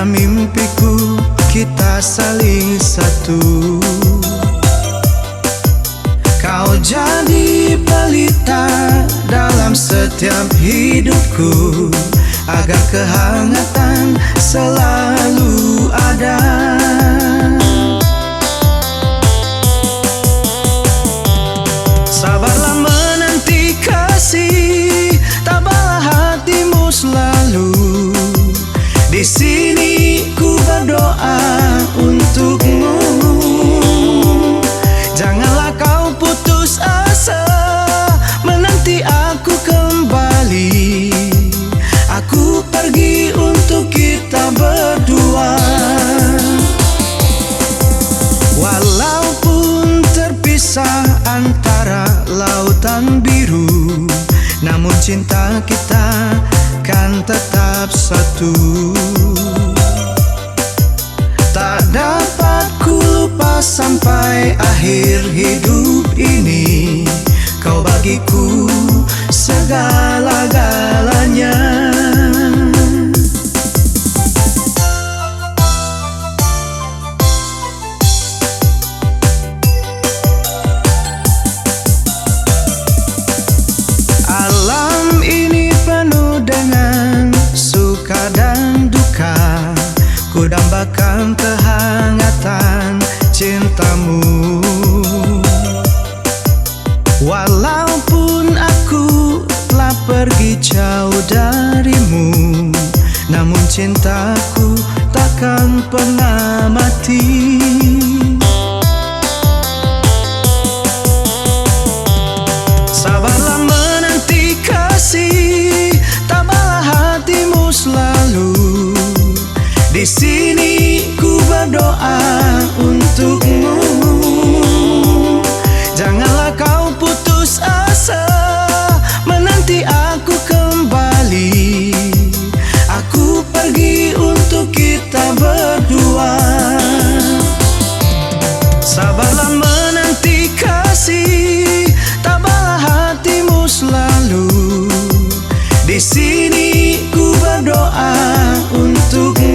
dalam mimpiku kita saling satu. Kau jadi pelita dalam setiap hidupku, agar kehangatan selalu ada. Sabarlah menanti kasih, tabahlah hatimu selalu. Di sini ku berdoa untukmu. Janganlah kau putus asa menanti aku kembali. Aku pergi untuk kita berdua. Walaupun terpisah antara lautan biru, namun cinta kita kan tetap satu. Tak dapat ku lupa sampai akhir hidup ini, kau bagiku segala-galanya. Alam ini penuh dengan suka dan duka, ku dambakan kehangatan cintamu. Walaupun aku telah pergi jauh darimu, namun cintaku takkan pernah mati. Sabarlah menanti kasih, tabahlah hatimu selalu. Di sini ku berdoa untukmu. Janganlah kau putus asa menanti aku kembali. Aku pergi untuk kita berdua. Sabarlah menanti kasih, tabahlah hatimu selalu. Di sini ku berdoa untukmu.